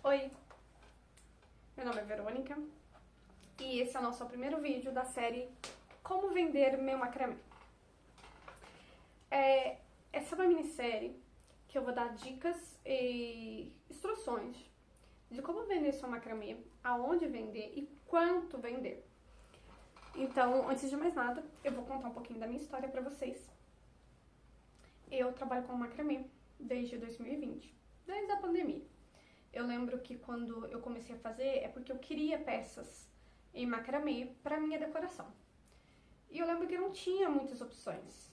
Oi, meu nome é Verônica e esse é o nosso primeiro vídeo da série Como Vender Meu Macramê. Essa é uma minissérie que eu vou dar dicas e instruções de como vender seu macramê, aonde vender e quanto vender. Então, antes de mais nada, eu vou contar um pouquinho da minha história pra vocês. Eu trabalho com macramê desde 2020, desde a pandemia. Eu lembro que quando eu comecei a fazer é porque eu queria peças em macramê para minha decoração. E eu lembro que não tinha muitas opções.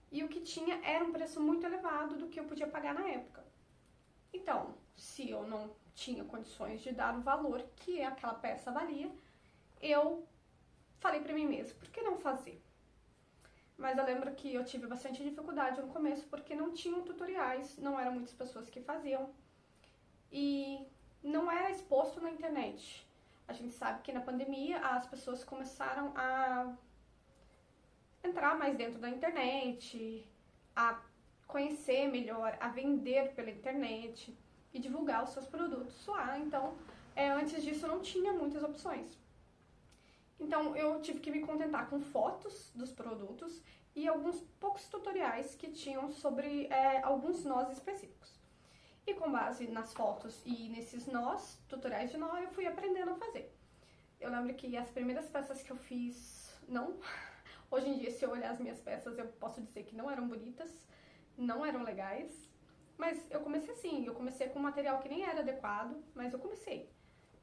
E o que tinha era um preço muito elevado do que eu podia pagar na época. Então, se eu não tinha condições de dar o valor que aquela peça valia, eu falei para mim mesma, por que não fazer? Mas eu lembro que eu tive bastante dificuldade no começo porque não tinham tutoriais, não eram muitas pessoas que faziam. E não era exposto na internet. A gente sabe que na pandemia as pessoas começaram a entrar mais dentro da internet, a conhecer melhor, a vender pela internet e divulgar os seus produtos lá. Então, antes disso não tinha muitas opções. Então, eu tive que me contentar com fotos dos produtos e alguns poucos tutoriais que tinham sobre alguns nós específicos. E com base nas fotos e nesses nós, tutoriais de nó, eu fui aprendendo a fazer. Eu lembro que as primeiras peças que eu fiz, não... Hoje em dia, se eu olhar as minhas peças, eu posso dizer que não eram bonitas, não eram legais. Mas eu comecei assim, eu comecei com um material que nem era adequado, mas eu comecei.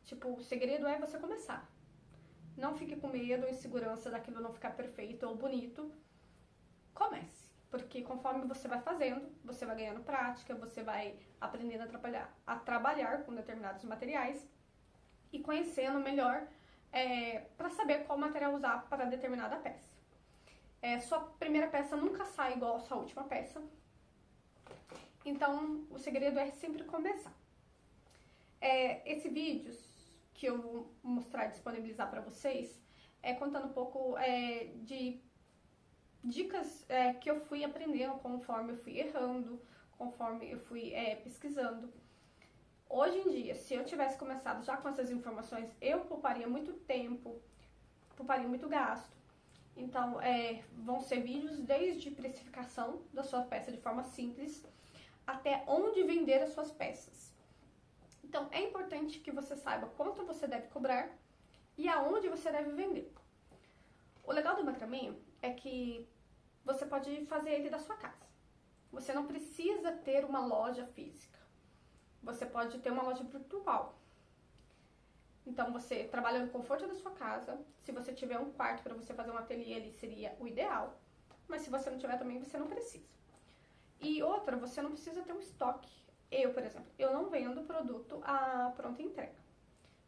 Tipo, o segredo é você começar. Não fique com medo ou insegurança daquilo não ficar perfeito ou bonito. Comece. Porque conforme você vai fazendo, você vai ganhando prática, você vai aprendendo a trabalhar com determinados materiais e conhecendo melhor para saber qual material usar para determinada peça. Sua primeira peça nunca sai igual a sua última peça, então o segredo é sempre começar. Esse vídeo que eu vou mostrar e disponibilizar para vocês contando um pouco de dicas que eu fui aprendendo conforme eu fui errando, conforme eu fui pesquisando. Hoje em dia, se eu tivesse começado já com essas informações, eu pouparia muito tempo, pouparia muito gasto. Então, vão ser vídeos desde precificação da sua peça de forma simples, até onde vender as suas peças. Então, é importante que você saiba quanto você deve cobrar e aonde você deve vender. O legal do macramê é que você pode fazer ele da sua casa. Você não precisa ter uma loja física. Você pode ter uma loja virtual. Então, você trabalha no conforto da sua casa. Se você tiver um quarto para você fazer um ateliê ali, seria o ideal. Mas se você não tiver também, você não precisa. E outra, você não precisa ter um estoque. Eu, por exemplo, eu não vendo produto a pronta entrega.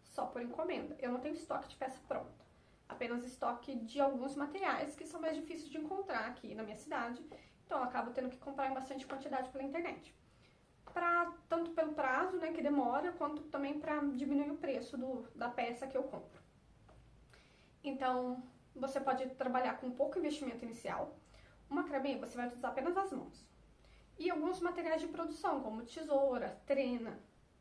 Só por encomenda. Eu não tenho estoque de peça pronta. Apenas estoque de alguns materiais que são mais difíceis de encontrar aqui na minha cidade. Então, eu acabo tendo que comprar em bastante quantidade pela internet. Tanto pelo prazo, né, que demora, quanto também para diminuir o preço da peça que eu compro. Então, você pode trabalhar com pouco investimento inicial. O macramê, você vai usar apenas as mãos. E alguns materiais de produção, como tesoura, trena.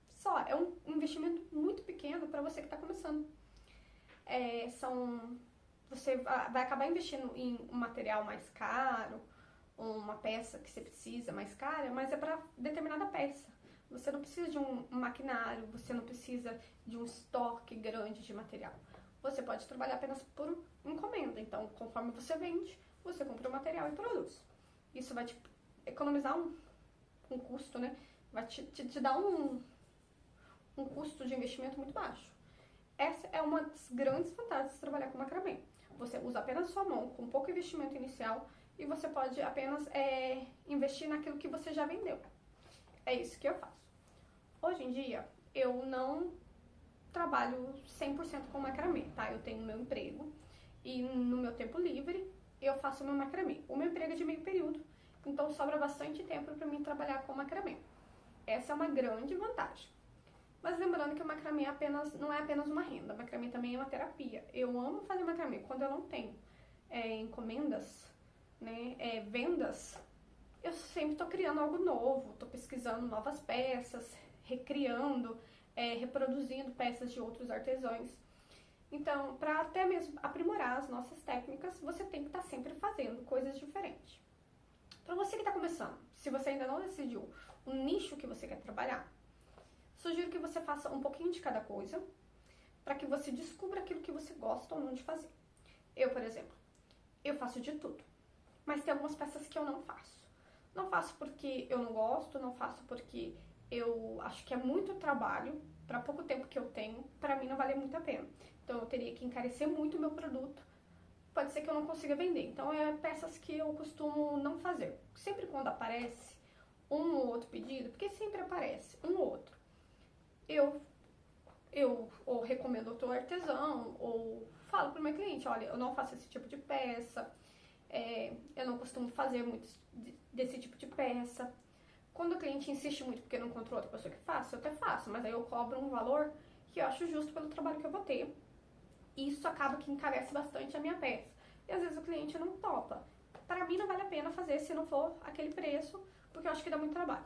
Só, é um investimento muito pequeno para você que está começando. Você vai acabar investindo em um material mais caro, uma peça que você precisa mais cara, mas é para determinada peça. Você não precisa de um maquinário, você não precisa de um estoque grande de material. Você pode trabalhar apenas por encomenda. Então, conforme você vende, você compra o material e produz. Isso vai te economizar um custo, né? Vai te dar um custo de investimento muito baixo. Essa é uma das grandes vantagens de trabalhar com macramê. Você usa apenas sua mão, com pouco investimento inicial, e você pode apenas investir naquilo que você já vendeu. É isso que eu faço. Hoje em dia, eu não trabalho 100% com macramê, tá? Eu tenho meu emprego e no meu tempo livre eu faço meu macramê. O meu emprego é de meio período, então sobra bastante tempo para mim trabalhar com macramê. Essa é uma grande vantagem. Mas lembrando que o macramê não é apenas uma renda, o macramê também é uma terapia. Eu amo fazer macramê quando eu não tenho encomendas, né, vendas. Eu sempre estou criando algo novo, estou pesquisando novas peças, recriando reproduzindo peças de outros artesãos. Então, para até mesmo aprimorar as nossas técnicas, você tem que estar sempre fazendo coisas diferentes. Para você que está começando, se você ainda não decidiu o nicho que você quer trabalhar, sugiro que você faça um pouquinho de cada coisa, para que você descubra aquilo que você gosta ou não de fazer. Eu, por exemplo, eu faço de tudo, mas tem algumas peças que eu não faço. Não faço porque eu não gosto, não faço porque eu acho que é muito trabalho, para pouco tempo que eu tenho, para mim não vale muito a pena. Então eu teria que encarecer muito o meu produto, pode ser que eu não consiga vender. Então é peças que eu costumo não fazer. Sempre quando aparece um ou outro pedido, porque sempre aparece um ou outro, eu ou recomendo outro artesão, ou falo para o meu cliente, olha, eu não faço esse tipo de peça, eu não costumo fazer muito desse tipo de peça. Quando o cliente insiste muito porque não encontrou outra pessoa que faça, eu até faço, mas aí eu cobro um valor que eu acho justo pelo trabalho que eu vou ter. E isso acaba que encarece bastante a minha peça. E às vezes o cliente não topa. Para mim não vale a pena fazer se não for aquele preço, porque eu acho que dá muito trabalho.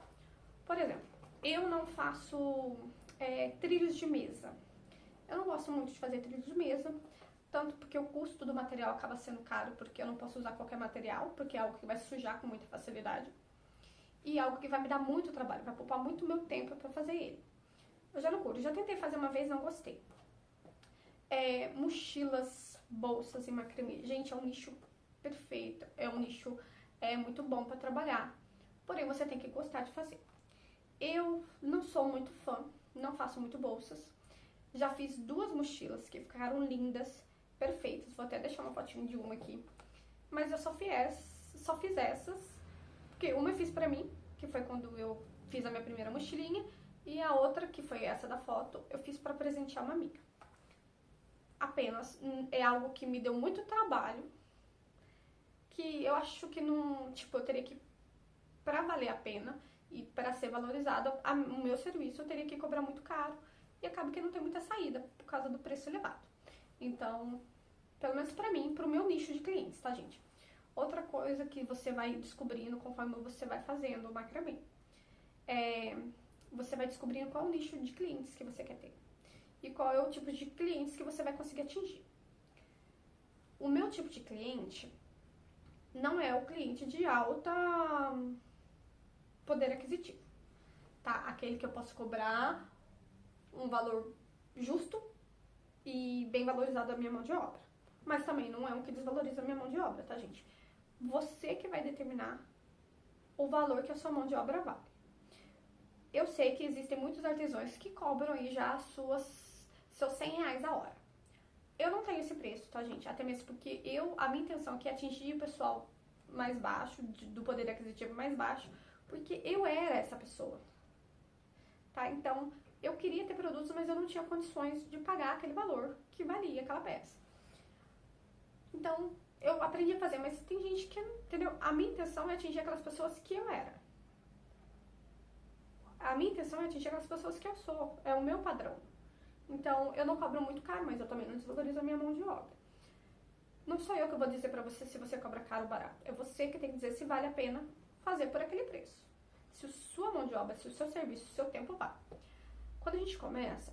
Por exemplo, eu não faço trilhos de mesa. Eu não gosto muito de fazer trilhos de mesa, tanto porque o custo do material acaba sendo caro, porque eu não posso usar qualquer material, porque é algo que vai sujar com muita facilidade. E é algo que vai me dar muito trabalho, vai poupar muito meu tempo para fazer ele. Eu já não curto, já tentei fazer uma vez, não gostei. Mochilas, bolsas e macramê. Gente, é um nicho perfeito, é um nicho muito bom para trabalhar. Porém, você tem que gostar de fazer. Eu não sou muito fã, não faço muito bolsas. Já fiz 2 mochilas que ficaram lindas, perfeitas. Vou até deixar uma fotinho de uma aqui. Mas eu só fiz essas, porque uma eu fiz pra mim, que foi quando eu fiz a minha primeira mochilinha, e a outra, que foi essa da foto, eu fiz pra presentear uma amiga. Apenas é algo que me deu muito trabalho, que eu acho que não, eu teria que, pra valer a pena e pra ser valorizado, o meu serviço eu teria que cobrar muito caro, e acaba que não tem muita saída por causa do preço elevado. Então, pelo menos pra mim, pro meu nicho de clientes, tá, gente? Outra coisa que você vai descobrindo conforme você vai fazendo o macramê, você vai descobrindo qual é o nicho de clientes que você quer ter e qual é o tipo de clientes que você vai conseguir atingir. O meu tipo de cliente não é o cliente de alta poder aquisitivo, tá? Aquele que eu posso cobrar um valor justo e bem valorizado a minha mão de obra. Mas também não é um que desvaloriza a minha mão de obra, tá, gente? Você que vai determinar o valor que a sua mão de obra vale. Eu sei que existem muitos artesãos que cobram aí já seus 100 reais a hora. Eu não tenho esse preço, tá, gente? Até mesmo porque a minha intenção aqui é atingir o pessoal mais baixo, do poder aquisitivo mais baixo, porque eu era essa pessoa, tá? Então, eu queria ter produtos, mas eu não tinha condições de pagar aquele valor que valia aquela peça. Então, eu aprendi a fazer, mas tem gente que, entendeu? A minha intenção é atingir aquelas pessoas que eu era. A minha intenção é atingir aquelas pessoas que eu sou, é o meu padrão. Então, eu não cobro muito caro, mas eu também não desvalorizo a minha mão de obra. Não sou eu que vou dizer pra você se você cobra caro ou barato. É você que tem que dizer se vale a pena fazer por aquele preço. Se a sua mão de obra, se o seu serviço, se o seu tempo vale. Quando a gente começa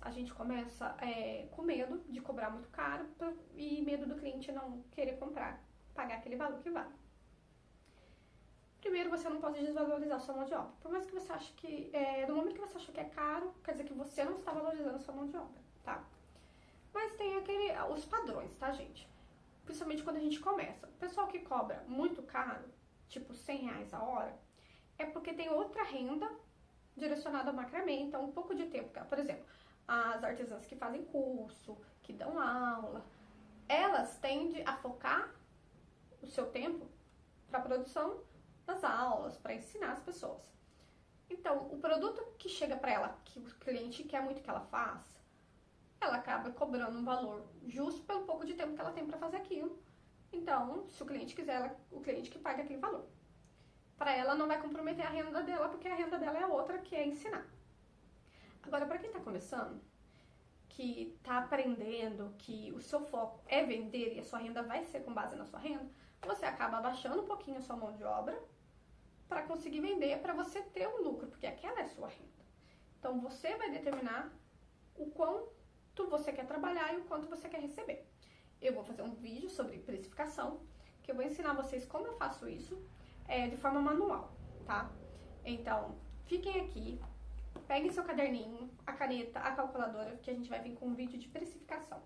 com medo de cobrar muito caro e medo do cliente não querer comprar, pagar aquele valor que vale. Primeiro, você não pode desvalorizar a sua mão de obra. Por mais que você ache que, no momento que você acha que é caro, quer dizer que você não está valorizando a sua mão de obra, tá? Mas tem os padrões, tá, gente? Principalmente quando a gente começa. O pessoal que cobra muito caro, tipo 100 reais a hora, é porque tem outra renda direcionada ao macramê, então um pouco de tempo. Por exemplo, as artesãs que fazem curso, que dão aula, elas tendem a focar o seu tempo para a produção das aulas, para ensinar as pessoas. Então, o produto que chega para ela, que o cliente quer muito que ela faça, ela acaba cobrando um valor justo pelo pouco de tempo que ela tem para fazer aquilo. Então, se o cliente quiser, o cliente que paga aquele valor. Para ela não vai comprometer a renda dela, porque a renda dela é outra, que é ensinar. Agora, para quem está começando, que está aprendendo, que o seu foco é vender e a sua renda vai ser com base na sua renda, você acaba abaixando um pouquinho a sua mão de obra para conseguir vender, para você ter um lucro, porque aquela é a sua renda. Então, você vai determinar o quanto você quer trabalhar e o quanto você quer receber. Eu vou fazer um vídeo sobre precificação, que eu vou ensinar vocês como eu faço isso de forma manual, tá? Então, fiquem aqui, peguem seu caderninho, a caneta, a calculadora, que a gente vai vir com um vídeo de precificação.